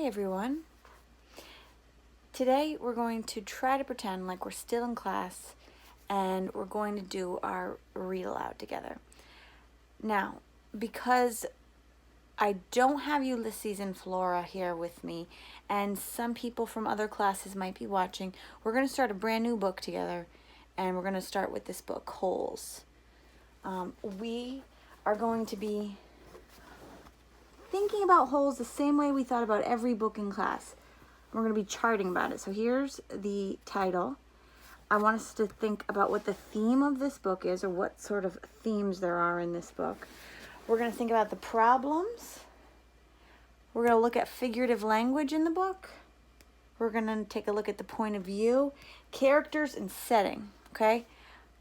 everyone. Today we're going to try to pretend like we're still in class and we're going to do our read aloud together. Now, because I don't have Ulysses and Flora here with me and some people from other classes might be watching, we're going to start a brand new book together and we're going to start with this book, Holes. We are going to be thinking about holes the same way we thought about every book in class. We're going to be charting about it. So here's the title. I want us to think about what the theme of this book is, or what sort of themes there are in this book. We're going to think about the problems. We're going to look at figurative language in the book. We're going to take a look at the point of view, characters, and setting. Okay?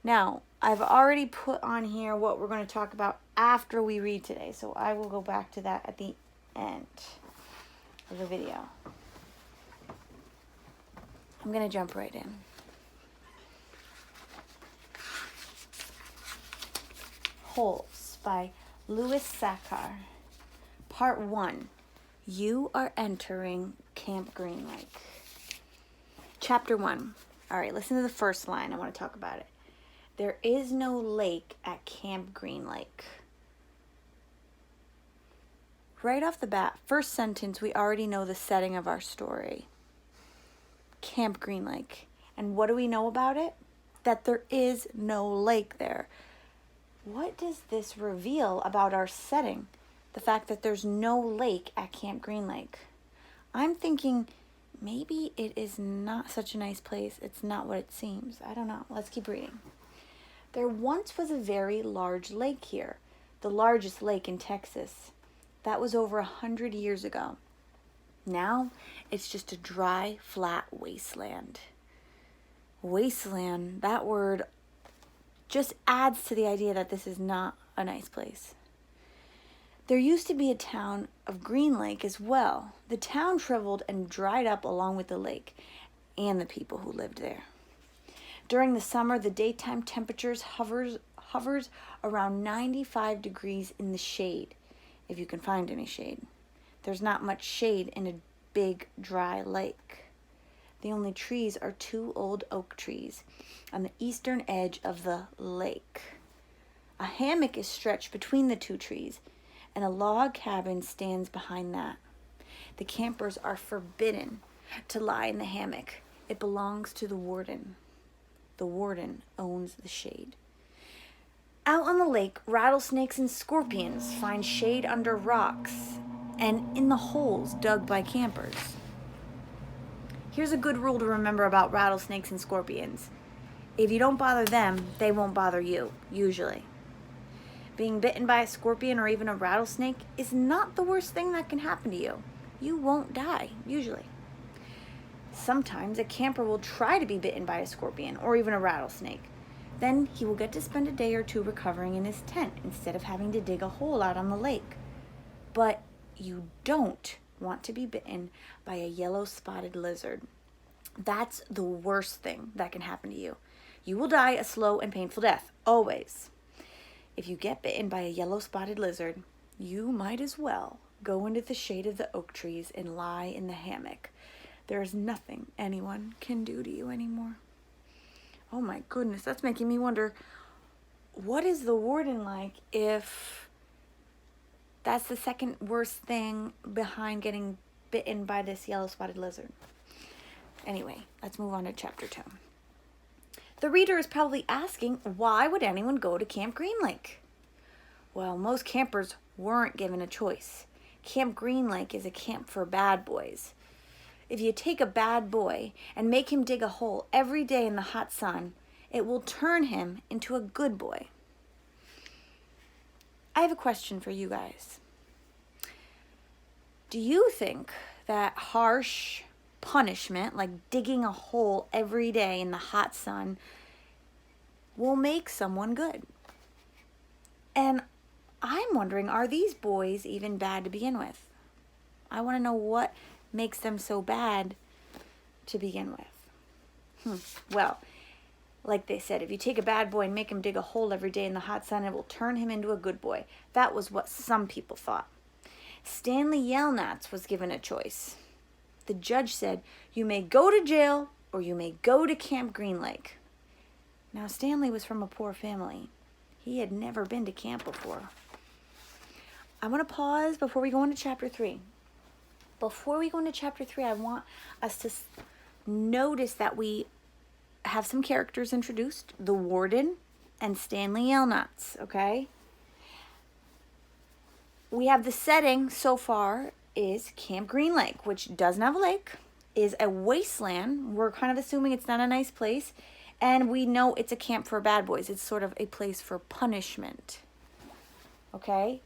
Now, I've already put on here what we're going to talk about after we read today, so I will go back to that at the end of the video. I'm going to jump right in. Holes by Sachar. Part 1. You are entering Camp Green Lake. Chapter 1. All right, listen to the first line. I want to talk about it. There is no lake at Camp Green Lake. Right off the bat, first sentence, we already know the setting of our story. Camp Green Lake. And what do we know about it? That there is no lake there. What does this reveal about our setting? The fact that there's no lake at Camp Green Lake. I'm thinking maybe it is not such a nice place. It's not what it seems. I don't know. Let's keep reading. There once was a very large lake here, the largest lake in Texas. That was over 100 years ago. Now, it's just a dry, flat wasteland. Wasteland, that word just adds to the idea that this is not a nice place. There used to be a town of Green Lake as well. The town shriveled and dried up along with the lake and the people who lived there. During the summer, the daytime temperatures hovers around 95 degrees in the shade, if you can find any shade. There's not much shade in a big, dry lake. The only trees are 2 old oak trees on the eastern edge of the lake. A hammock is stretched between the 2 trees, and a log cabin stands behind that. The campers are forbidden to lie in the hammock. It belongs to the warden. The warden owns the shade. Out on the lake, rattlesnakes and scorpions find shade under rocks and in the holes dug by campers. Here's a good rule to remember about rattlesnakes and scorpions. If you don't bother them, they won't bother you, usually. Being bitten by a scorpion or even a rattlesnake is not the worst thing that can happen to you. You won't die, usually. Sometimes a camper will try to be bitten by a scorpion or even a rattlesnake. Then he will get to spend a day or 2 recovering in his tent instead of having to dig a hole out on the lake. But you don't want to be bitten by a yellow-spotted lizard. That's the worst thing that can happen to you. You will die a slow and painful death, always. If you get bitten by a yellow-spotted lizard, you might as well go into the shade of the oak trees and lie in the hammock. There is nothing anyone can do to you anymore. Oh my goodness, that's making me wonder, what is the warden like if that's the second worst thing behind getting bitten by this yellow-spotted lizard? Anyway, let's move on to chapter 2. The reader is probably asking, why would anyone go to Camp Green Lake? Well, most campers weren't given a choice. Camp Green Lake is a camp for bad boys. If you take a bad boy and make him dig a hole every day in the hot sun, it will turn him into a good boy. I have a question for you guys. Do you think that harsh punishment, like digging a hole every day in the hot sun, will make someone good? And I'm wondering, are these boys even bad to begin with? I want to know what makes them so bad to begin with. Well, like they said, if you take a bad boy and make him dig a hole every day in the hot sun, it will turn him into a good boy. That was what some people thought. Stanley Yelnats was given a choice. The judge said, "You may go to jail or you may go to Camp Green Lake." Now, Stanley was from a poor family. He had never been to camp before. I want to pause before we go into chapter 3. Before we go into chapter 3, I want us to notice that we have some characters introduced. The warden and Stanley Yelnats, okay? We have the setting so far is Camp Green Lake, which doesn't have a lake, is a wasteland. We're kind of assuming it's not a nice place. And we know it's a camp for bad boys. It's sort of a place for punishment. Okay?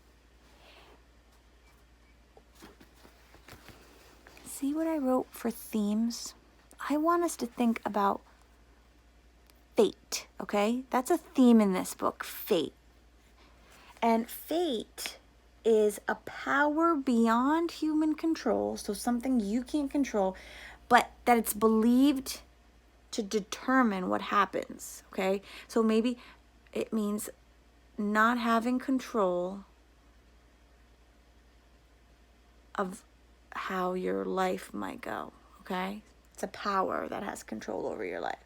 See what I wrote for themes? I want us to think about fate, okay? That's a theme in this book, fate. And fate is a power beyond human control, so something you can't control, but that it's believed to determine what happens, okay? So maybe it means not having control of how your life might go, okay? It's a power that has control over your life.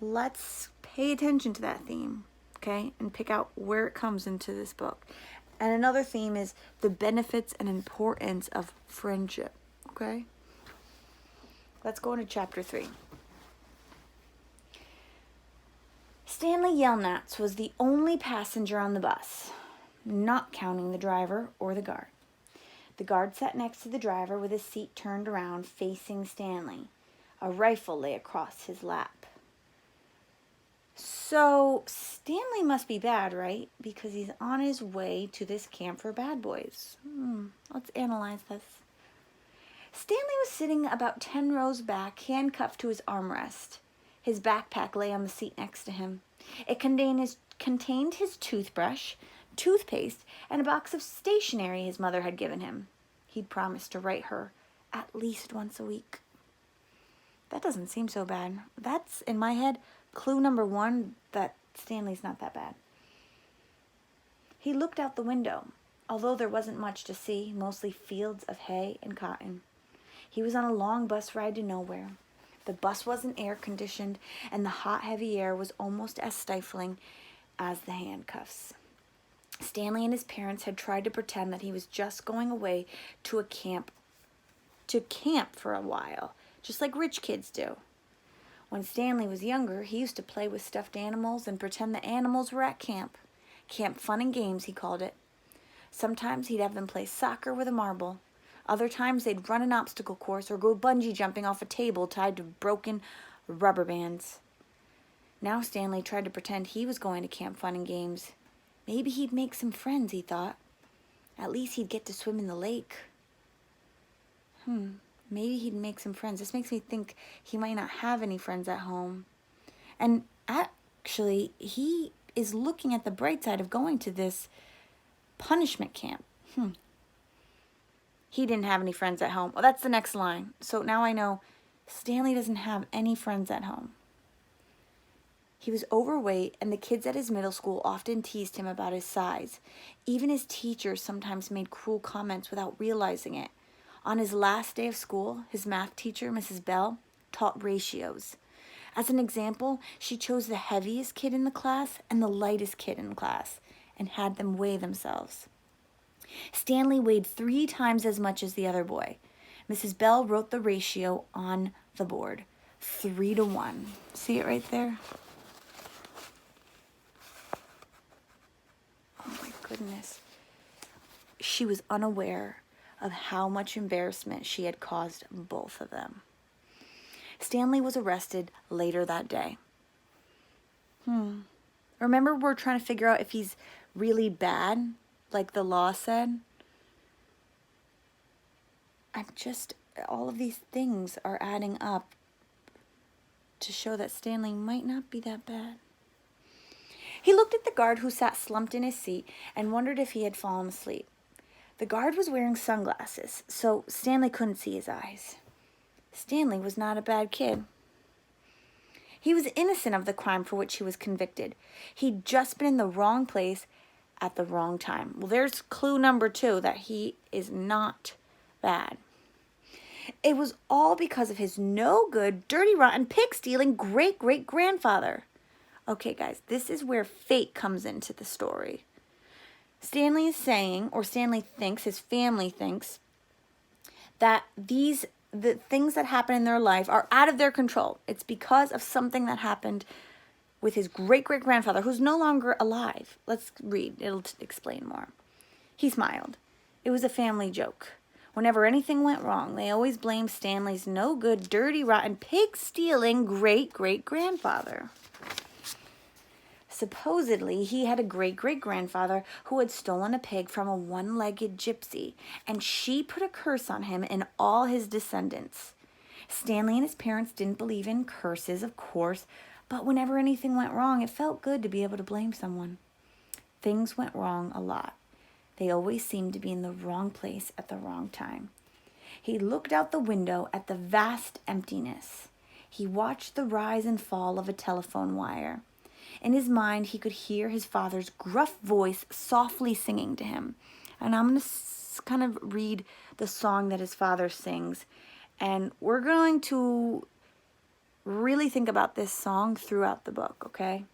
Let's pay attention to that theme, okay? And pick out where it comes into this book. And another theme is the benefits and importance of friendship, okay? Let's go into chapter 3. Stanley Yelnats was the only passenger on the bus, not counting the driver or the guard. The guard sat next to the driver with his seat turned around facing Stanley. A rifle lay across his lap. So Stanley must be bad, right? Because he's on his way to this camp for bad boys. Let's analyze this. Stanley was sitting about 10 rows back, handcuffed to his armrest. His backpack lay on the seat next to him. It contained his toothbrush, toothpaste, and a box of stationery his mother had given him. He'd promised to write her at least once a week. That doesn't seem so bad. That's, in my head, clue number 1 that Stanley's not that bad. He looked out the window. Although there wasn't much to see, mostly fields of hay and cotton. He was on a long bus ride to nowhere. The bus wasn't air-conditioned, and the hot, heavy air was almost as stifling as the handcuffs. Stanley and his parents had tried to pretend that he was just going away to camp for a while, just like rich kids do. When Stanley was younger, he used to play with stuffed animals and pretend the animals were at camp. Camp Fun and Games, he called it. Sometimes he'd have them play soccer with a marble. Other times they'd run an obstacle course or go bungee jumping off a table tied to broken rubber bands. Now Stanley tried to pretend he was going to Camp Fun and Games. Maybe he'd make some friends, he thought. At least he'd get to swim in the lake. Maybe he'd make some friends. This makes me think he might not have any friends at home. And actually, he is looking at the bright side of going to this punishment camp. He didn't have any friends at home. Well, that's the next line. So now I know Stanley doesn't have any friends at home. He was overweight, and the kids at his middle school often teased him about his size. Even his teachers sometimes made cruel comments without realizing it. On his last day of school, his math teacher, Mrs. Bell, taught ratios. As an example, she chose the heaviest kid in the class and the lightest kid in the class and had them weigh themselves. Stanley weighed 3 times as much as the other boy. Mrs. Bell wrote the ratio on the board, 3-to-1. See it right there? Oh my goodness. She was unaware of how much embarrassment she had caused both of them. Stanley was arrested later that day. Remember, we're trying to figure out if he's really bad, like the law said? All of these things are adding up to show that Stanley might not be that bad. He looked at the guard who sat slumped in his seat and wondered if he had fallen asleep. The guard was wearing sunglasses, so Stanley couldn't see his eyes. Stanley was not a bad kid. He was innocent of the crime for which he was convicted. He'd just been in the wrong place at the wrong time. Well, there's clue number 2, that he is not bad. It was all because of his no good, dirty, rotten, pig-stealing great-great-grandfather. Okay, guys, this is where fate comes into the story. Stanley is saying, or Stanley thinks, his family thinks, that the things that happen in their life are out of their control. It's because of something that happened with his great-great-grandfather, who's no longer alive. Let's read. It'll explain more. He smiled. It was a family joke. Whenever anything went wrong, they always blamed Stanley's no good, dirty, rotten, pig-stealing great-great-grandfather. Supposedly, he had a great-great-grandfather who had stolen a pig from a one-legged gypsy, and she put a curse on him and all his descendants. Stanley and his parents didn't believe in curses, of course, but whenever anything went wrong, it felt good to be able to blame someone. Things went wrong a lot. They always seemed to be in the wrong place at the wrong time. He looked out the window at the vast emptiness. He watched the rise and fall of a telephone wire. In his mind, he could hear his father's gruff voice softly singing to him. And I'm going to kind of read the song that his father sings. And we're going to really think about this song throughout the book, okay?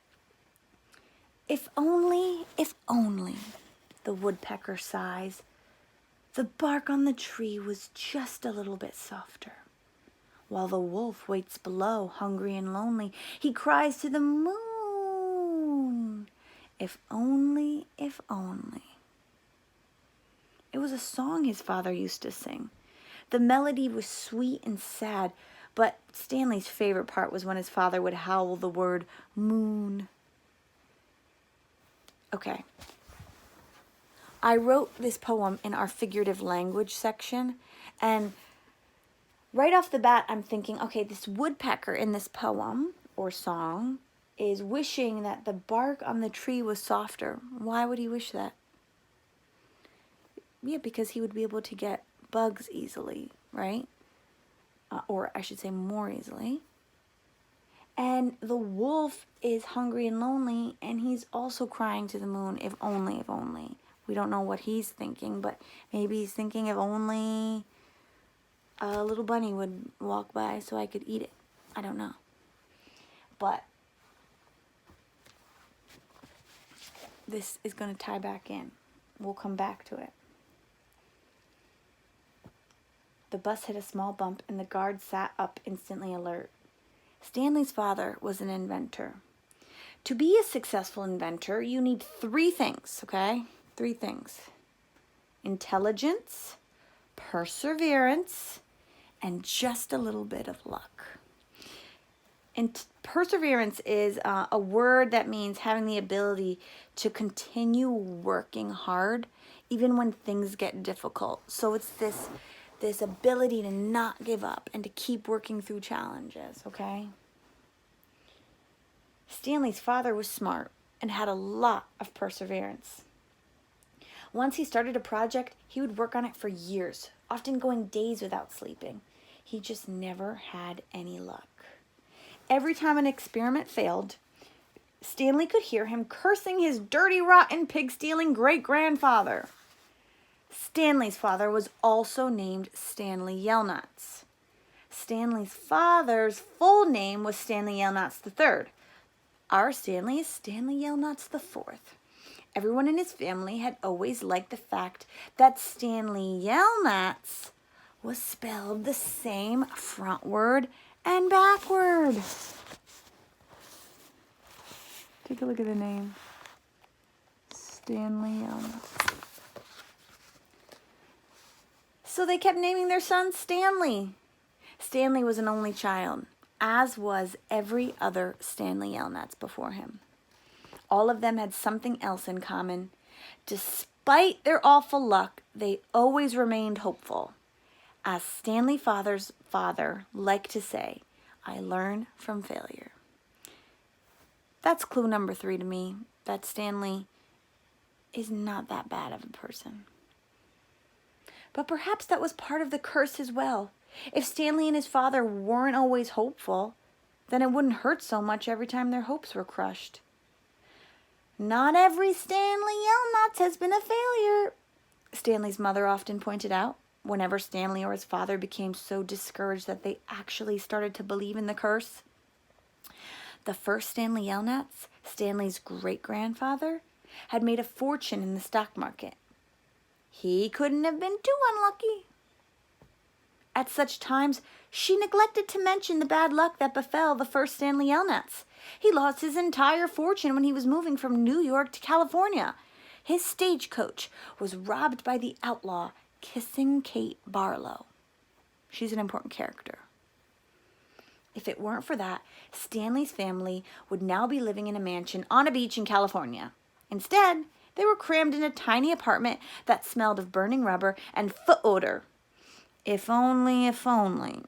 If only, the woodpecker sighs, the bark on the tree was just a little bit softer. While the wolf waits below, hungry and lonely, he cries to the moon, if only, if only. It was a song his father used to sing. The melody was sweet and sad, but Stanley's favorite part was when his father would howl the word moon. Okay. I wrote this poem in our figurative language section, and right off the bat, I'm thinking, okay, this woodpecker in this poem or song is wishing that the bark on the tree was softer. Why would he wish that? Yeah, because he would be able to get bugs easily, right? Or I should say more easily. And the wolf is hungry and lonely, and he's also crying to the moon, if only, if only. We don't know what he's thinking, but maybe he's thinking if only a little bunny would walk by so I could eat it. I don't know. But this is going to tie back in. We'll come back to it. The bus hit a small bump, and the guard sat up instantly alert. Stanley's father was an inventor. To be a successful inventor, you need 3 things, okay? 3 things. Intelligence, perseverance, and just a little bit of luck. And perseverance is a word that means having the ability to continue working hard even when things get difficult. So it's this ability to not give up and to keep working through challenges, okay? Stanley's father was smart and had a lot of perseverance. Once he started a project, he would work on it for years, often going days without sleeping. He just never had any luck. Every time an experiment failed, Stanley could hear him cursing his dirty, rotten, pig-stealing great-grandfather. Stanley's father was also named Stanley Yelnats. Stanley's father's full name was Stanley Yelnats III. Our Stanley is Stanley Yelnats IV. Everyone in his family had always liked the fact that Stanley Yelnats was spelled the same frontward and backward. Take a look at the name. Stanley Yelnats. So they kept naming their son Stanley. Stanley was an only child, as was every other Stanley Yelnats before him. All of them had something else in common. Despite their awful luck, they always remained hopeful. As Stanley's father's father liked to say, I learn from failure. That's clue number 3 to me, that Stanley is not that bad of a person. But perhaps that was part of the curse as well. If Stanley and his father weren't always hopeful, then it wouldn't hurt so much every time their hopes were crushed. Not every Stanley Yelnats has been a failure, Stanley's mother often pointed out. whenever Stanley or his father became so discouraged that they actually started to believe in the curse. The first Stanley Yelnats, Stanley's great-grandfather, had made a fortune in the stock market. He couldn't have been too unlucky. At such times, she neglected to mention the bad luck that befell the first Stanley Yelnats. He lost his entire fortune when he was moving from New York to California. His stagecoach was robbed by the outlaw, Kissing Kate Barlow. She's an important character. If it weren't for that, Stanley's family would now be living in a mansion on a beach in California. Instead, they were crammed in a tiny apartment that smelled of burning rubber and foot odor. If only, if only.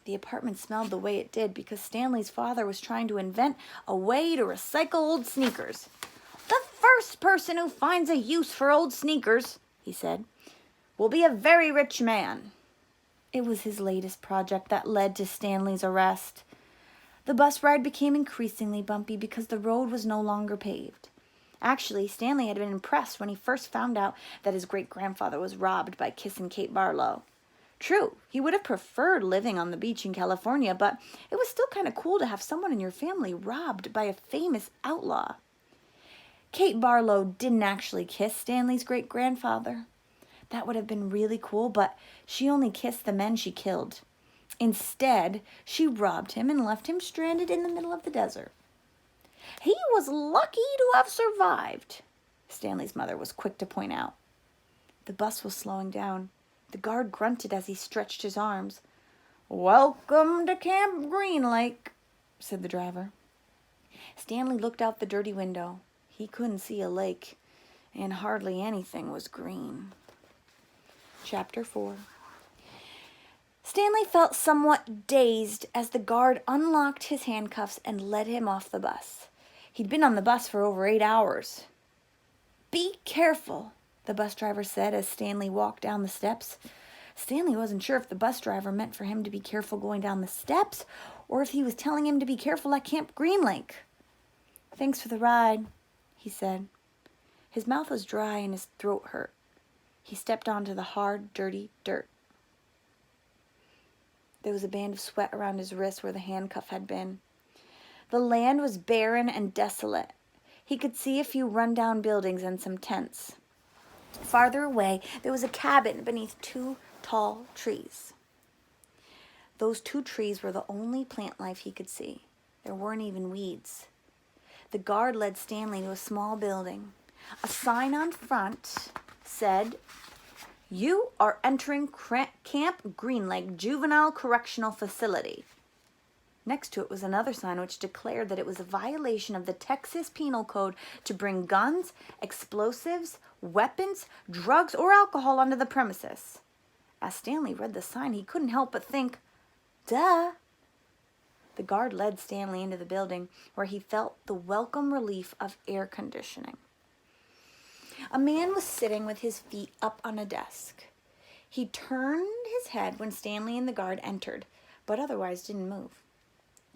The apartment smelled the way it did because Stanley's father was trying to invent a way to recycle old sneakers. "The first person who finds a use for old sneakers," he said, "will be a very rich man." It was his latest project that led to Stanley's arrest. The bus ride became increasingly bumpy because the road was no longer paved. Actually, Stanley had been impressed when he first found out that his great-grandfather was robbed by Kissin' Kate Barlow. True, he would have preferred living on the beach in California, but it was still kind of cool to have someone in your family robbed by a famous outlaw. Kate Barlow didn't actually kiss Stanley's great-grandfather. That would have been really cool, but she only kissed the men she killed. Instead, she robbed him and left him stranded in the middle of the desert. "He was lucky to have survived," Stanley's mother was quick to point out. The bus was slowing down. The guard grunted as he stretched his arms. "Welcome to Camp Green Lake," said the driver. Stanley looked out the dirty window. He couldn't see a lake, and hardly anything was green. Chapter 4. Stanley felt somewhat dazed as the guard unlocked his handcuffs and led him off the bus. He'd been on the bus for over 8 hours. "Be careful," the bus driver said as Stanley walked down the steps. Stanley wasn't sure if the bus driver meant for him to be careful going down the steps or if he was telling him to be careful at Camp Green Lake. "Thanks for the ride," he said. His mouth was dry and his throat hurt. He stepped onto the hard, dirty dirt. There was a band of sweat around his wrist where the handcuff had been. The land was barren and desolate. He could see a few run-down buildings and some tents. Farther away, there was a cabin beneath 2 tall trees. Those 2 trees were the only plant life he could see. There weren't even weeds. The guard led Stanley to a small building. A sign on front said, "You are entering Camp Green Lake Juvenile Correctional Facility." Next to it was another sign which declared that it was a violation of the Texas Penal Code to bring guns, explosives, weapons, drugs, or alcohol onto the premises. As Stanley read the sign, he couldn't help but think, "Duh." The guard led Stanley into the building, where he felt the welcome relief of air conditioning. A man was sitting with his feet up on a desk. He turned his head when Stanley and the guard entered, but otherwise didn't move.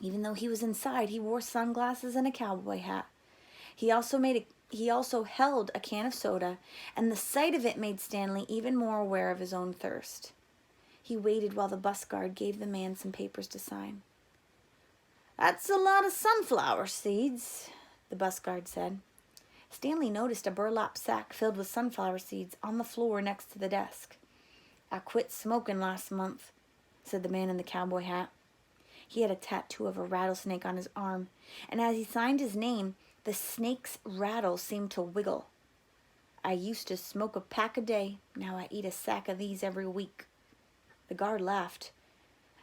Even though he was inside, he wore sunglasses and a cowboy hat. He also held a can of soda, and the sight of it made Stanley even more aware of his own thirst. He waited while the bus guard gave the man some papers to sign. "That's a lot of sunflower seeds," the bus guard said. Stanley noticed a burlap sack filled with sunflower seeds on the floor next to the desk. "I quit smoking last month," said the man in the cowboy hat. He had a tattoo of a rattlesnake on his arm, and as he signed his name, the snake's rattle seemed to wiggle. "I used to smoke a pack a day. Now I eat a sack of these every week." The guard laughed.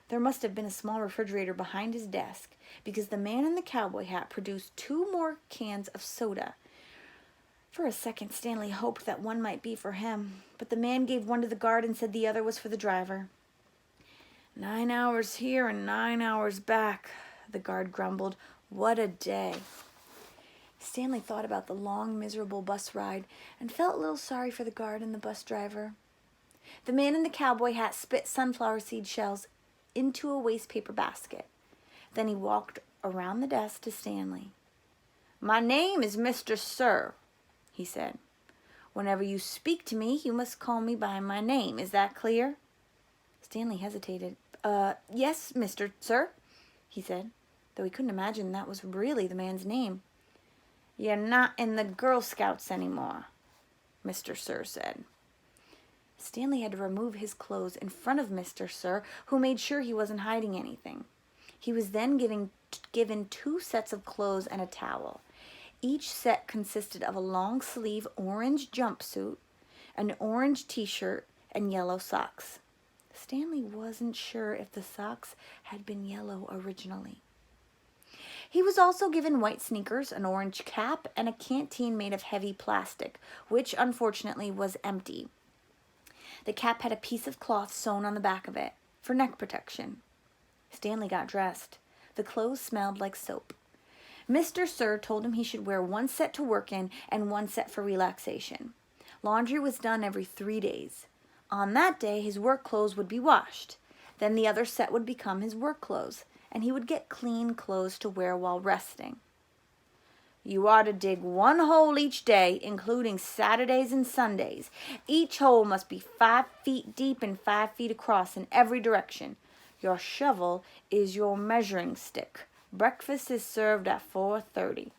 There must have been a small refrigerator behind his desk, because the man in the cowboy hat produced 2 more cans of soda. For a second, Stanley hoped that one might be for him, but the man gave one to the guard and said the other was for the driver. 9 hours here and 9 hours back," the guard grumbled. "What a day." Stanley thought about the long, miserable bus ride and felt a little sorry for the guard and the bus driver. The man in the cowboy hat spit sunflower seed shells into a wastepaper basket. Then he walked around the desk to Stanley. "My name is Mr. Sir," he said. Whenever you speak to me, you must call me by my name. Is that clear?" Stanley hesitated. Yes, Mr. Sir," he said, though he couldn't imagine that was really the man's name. "You're not in the Girl Scouts anymore," Mr. Sir said. Stanley had to remove his clothes in front of Mr. Sir, who made sure he wasn't hiding anything. He was then given 2 sets of clothes and a towel. Each set consisted of a long-sleeve orange jumpsuit, an orange t-shirt, and yellow socks. Stanley wasn't sure if the socks had been yellow originally. He was also given white sneakers, an orange cap, and a canteen made of heavy plastic, which unfortunately was empty. The cap had a piece of cloth sewn on the back of it, for neck protection. Stanley got dressed. The clothes smelled like soap. Mr. Sir told him he should wear 1 set to work in and 1 set for relaxation. Laundry was done every 3 days. On that day, his work clothes would be washed. Then the other set would become his work clothes, and he would get clean clothes to wear while resting. "You are to dig 1 hole each day, including Saturdays and Sundays. Each hole must be 5 feet deep and 5 feet across in every direction. Your shovel is your measuring stick. Breakfast is served at 4:30.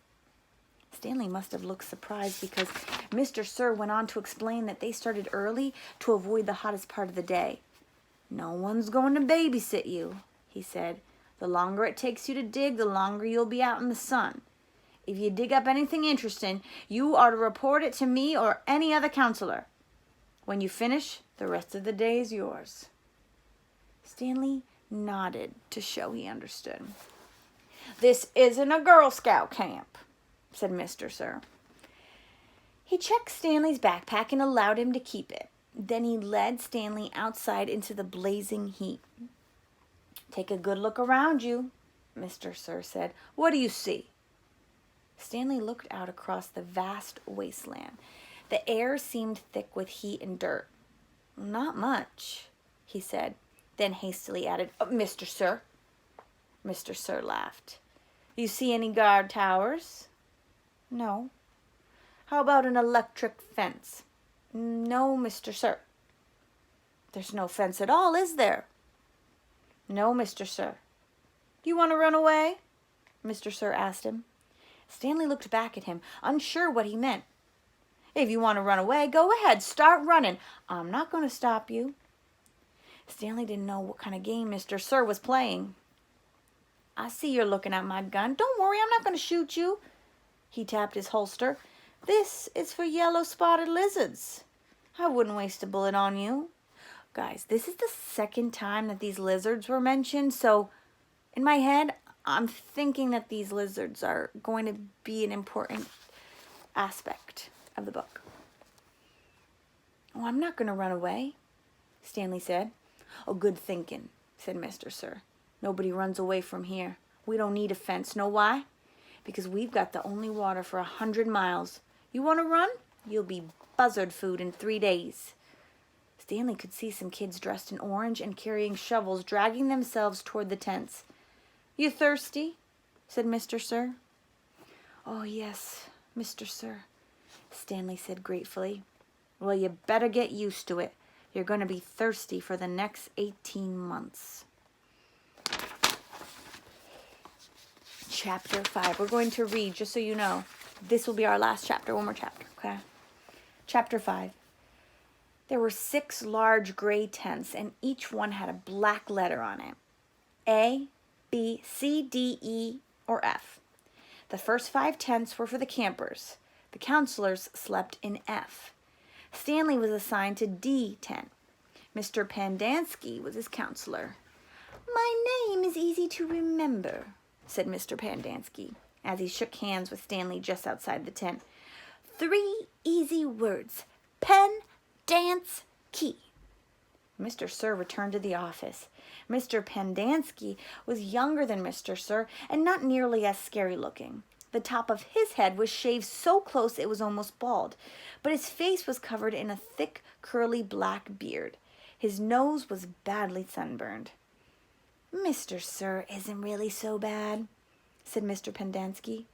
Stanley must have looked surprised because Mr. Sir went on to explain that they started early to avoid the hottest part of the day. "No one's going to babysit you," he said. "The longer it takes you to dig, the longer you'll be out in the sun. If you dig up anything interesting, you are to report it to me or any other counselor. When you finish, the rest of the day is yours." Stanley nodded to show he understood. "This isn't a Girl Scout camp," said Mr. Sir. He checked Stanley's backpack and allowed him to keep it. Then he led Stanley outside into the blazing heat. "Take a good look around you," Mr. Sir said. "What do you see?" Stanley looked out across the vast wasteland. The air seemed thick with heat and dirt. "Not much," he said, then hastily added, "Mr. Sir." Mr. Sir laughed. "You see any guard towers?" "No." "How about an electric fence?" "No, Mr. Sir." "There's no fence at all, is there?" "No, Mr. Sir." "Do you want to run away?" Mr. Sir asked him. Stanley looked back at him, unsure what he meant. "If you want to run away, go ahead, start running. I'm not going to stop you." Stanley didn't know what kind of game Mr. Sir was playing. "I see you're looking at my gun. Don't worry, I'm not going to shoot you." He tapped his holster. "This is for yellow-spotted lizards. I wouldn't waste a bullet on you." Guys, this is the 2nd time that these lizards were mentioned, so in my head, I'm thinking that these lizards are going to be an important aspect of the book. "Oh, I'm not going to run away," Stanley said. "Oh, good thinking," said Mr. Sir. "Nobody runs away from here. We don't need a fence. Know why? Because we've got the only water for 100 miles. You want to run? You'll be buzzard food in 3 days." Stanley could see some kids dressed in orange and carrying shovels dragging themselves toward the tents. "You thirsty?" said Mr. Sir. "Oh, yes, Mr. Sir," Stanley said gratefully. "Well, you better get used to it. You're going to be thirsty for the next 18 months. Chapter 5. We're going to read, just so you know, this will be our last chapter. 1 more chapter, okay? Chapter 5. There were 6 large gray tents, and each one had a black letter on it. A, B, C, D, E, or F. The first 5 tents were for the campers. The counselors slept in F. Stanley was assigned to D tent. Mr. Pendanski was his counselor. "My name is easy to remember," said Mr. Pendanski, as he shook hands with Stanley just outside the tent. 3 easy words. Pen, dance, key. Mr. Sir returned to the office. Mr. Pendanski was younger than Mr. Sir and not nearly as scary looking. The top of his head was shaved so close it was almost bald, but his face was covered in a thick, curly black beard. His nose was badly sunburned. "Mr. Sir isn't really so bad," said Mr. Pendanski.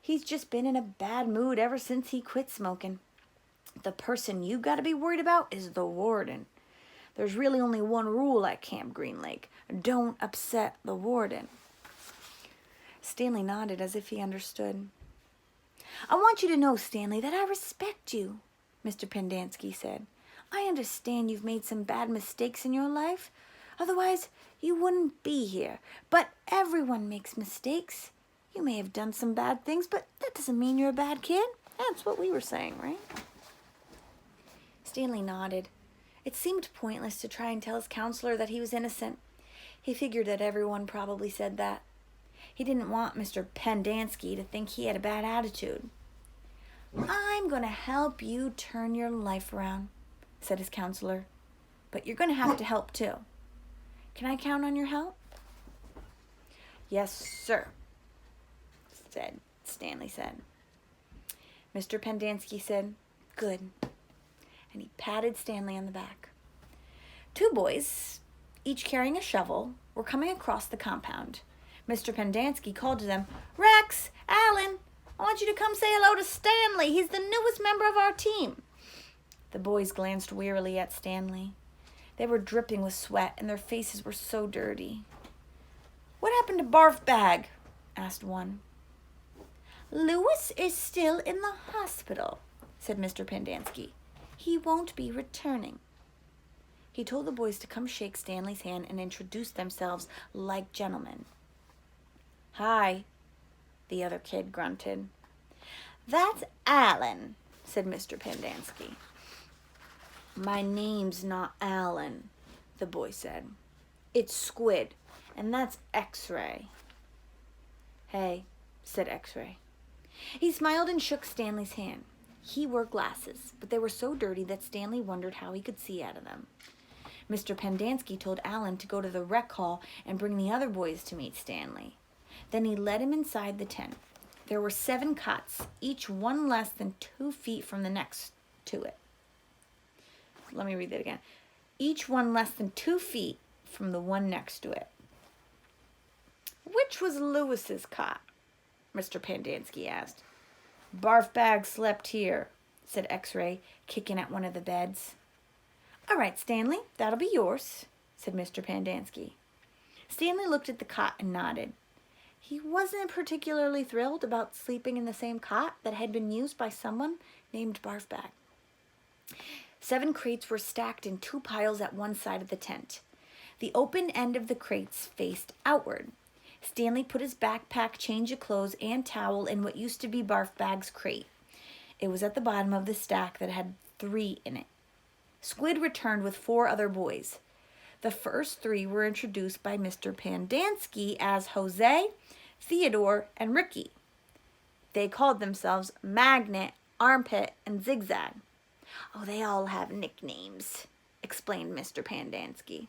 "He's just been in a bad mood ever since he quit smoking." The person you got to be worried about is the warden. There's really only one rule at Camp Green Lake. Don't upset the warden. Stanley nodded as if he understood. I want you to know, Stanley, that I respect you, Mr. Pendanski said. I understand you've made some bad mistakes in your life. Otherwise, you wouldn't be here. But everyone makes mistakes. You may have done some bad things, but that doesn't mean you're a bad kid. That's what we were saying, right? Stanley nodded. It seemed pointless to try and tell his counselor that he was innocent. He figured that everyone probably said that. He didn't want Mr. Pendanski to think he had a bad attitude. I'm going to help you turn your life around, said his counselor. But you're going to have to help too. Can I count on your help? Yes, sir, Stanley said. Mr. Pendanski said, good. And he patted Stanley on the back. Two boys, each carrying a shovel, were coming across the compound. Mr. Pendanski called to them, Rex, Alan, I want you to come say hello to Stanley. He's the newest member of our team. The boys glanced wearily at Stanley. They were dripping with sweat, and their faces were so dirty. What happened to Barf Bag? Asked one. Lewis is still in the hospital, said Mr. Pendanski. He won't be returning. He told the boys to come shake Stanley's hand and introduce themselves like gentlemen. Hi, the other kid grunted. That's Alan, said Mr. Pendanski. My name's not Alan, the boy said. It's Squid, and that's X-Ray. Hey, said X-Ray. He smiled and shook Stanley's hand. He wore glasses, but they were so dirty that Stanley wondered how he could see out of them. Mr. Pendanski told Alan to go to the rec hall and bring the other boys to meet Stanley. Then he led him inside the tent. There were 7 cots, each one less than 2 feet from the next to it. Let me read that again. Each one less than 2 feet from the one next to it. Which was Lewis's cot? Mr. Pendanski asked. Barf Bag slept here, said X-Ray, kicking at one of the beds. All right, Stanley, that'll be yours, said Mr. Pendanski. Stanley looked at the cot and nodded. He wasn't particularly thrilled about sleeping in the same cot that had been used by someone named Barf Bag. 7 crates were stacked in 2 piles at one side of the tent. The open end of the crates faced outward. Stanley put his backpack, change of clothes, and towel in what used to be Barf Bag's crate. It was at the bottom of the stack that had 3 in it. Squid returned with 4 other boys. The first 3 were introduced by Mr. Pendanski as Jose, Theodore, and Ricky. They called themselves Magnet, Armpit, and Zigzag. Oh, they all have nicknames, explained Mr. Pendanski.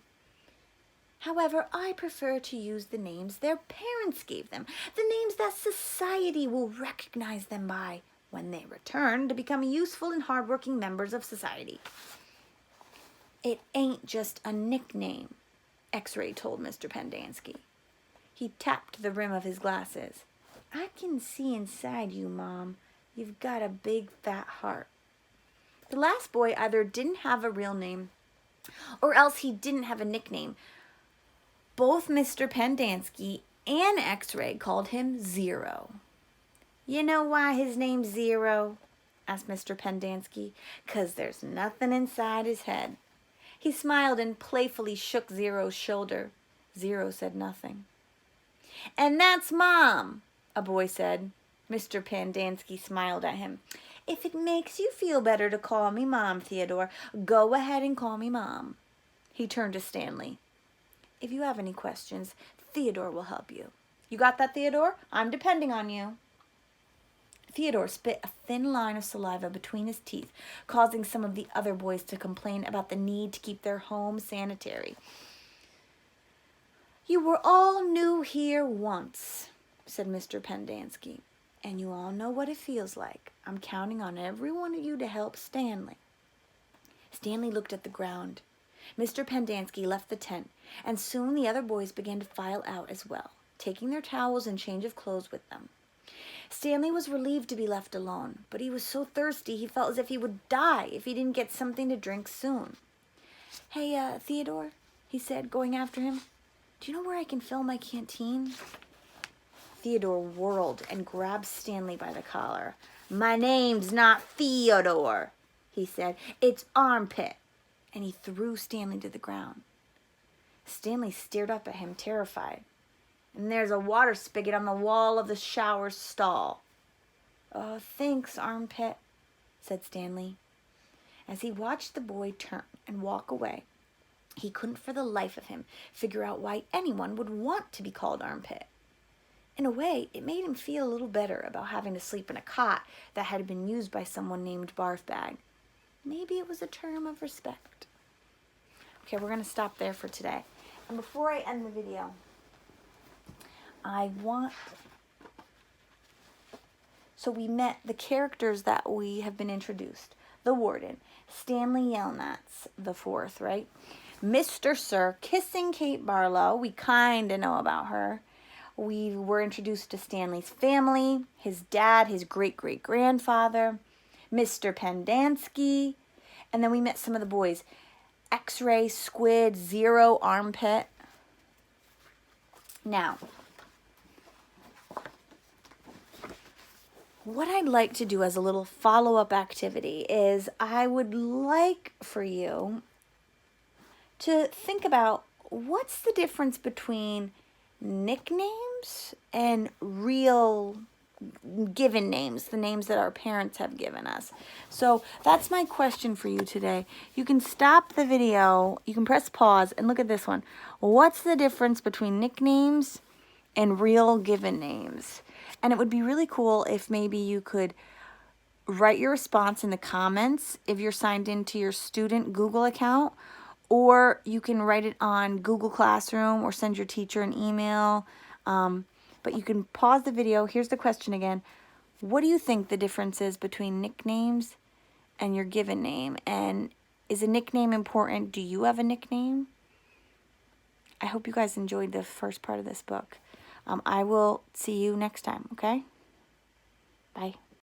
However, I prefer to use the names their parents gave them, the names that society will recognize them by when they return to become useful and hardworking members of society. It ain't just a nickname, X-Ray told Mr. Pendanski. He tapped the rim of his glasses. I can see inside you, Mom. You've got a big, fat heart. The last boy either didn't have a real name or else he didn't have a nickname. Both Mr. Pendanski and X-Ray called him Zero. You know why his name's Zero? Asked Mr. Pendanski. 'Cause there's nothing inside his head. He smiled and playfully shook Zero's shoulder. Zero said nothing. And that's Mom, a boy said. Mr. Pendanski smiled at him. If it makes you feel better to call me Mom, Theodore, go ahead and call me Mom. He turned to Stanley. If you have any questions, Theodore will help you. You got that, Theodore? I'm depending on you. Theodore spit a thin line of saliva between his teeth, causing some of the other boys to complain about the need to keep their home sanitary. You were all new here once, said Mr. Pendanski, and you all know what it feels like. I'm counting on every one of you to help Stanley. Stanley looked at the ground. Mr. Pendanski left the tent, and soon the other boys began to file out as well, taking their towels and change of clothes with them. Stanley was relieved to be left alone, but he was so thirsty he felt as if he would die if he didn't get something to drink soon. Hey, Theodore, he said, going after him. Do you know where I can fill my canteen? Theodore whirled and grabbed Stanley by the collar. My name's not Theodore, he said. It's Armpit. And he threw Stanley to the ground. Stanley stared up at him, terrified. And there's a water spigot on the wall of the shower stall. Oh, thanks, Armpit, said Stanley. As he watched the boy turn and walk away, he couldn't for the life of him figure out why anyone would want to be called Armpit. In a way, it made him feel a little better about having to sleep in a cot that had been used by someone named Barfbag. Maybe it was a term of respect. Okay, we're going to stop there for today. And before I end the video, so we met the characters that we have been introduced. The Warden, Stanley Yelnats the fourth, right? Mr. Sir, kissing Kate Barlow. We kind of know about her. We were introduced to Stanley's family, his dad, his great-great-grandfather, Mr. Pendanski, and then we met some of the boys. X-Ray, Squid, Zero, Armpit. Now, what I'd like to do as a little follow-up activity is I would like for you to think about what's the difference between nicknames and real given names, the names that our parents have given us. So that's my question for you today. You can stop the video, you can press pause and look at this one. What's the difference between nicknames and real given names? And it would be really cool if maybe you could write your response in the comments if you're signed into your student Google account, or you can write it on Google Classroom or send your teacher an email. But you can pause the video. Here's the question again. What do you think the difference is between nicknames and your given name? And is a nickname important? Do you have a nickname? I hope you guys enjoyed the first part of this book. I will see you next time, okay? Bye.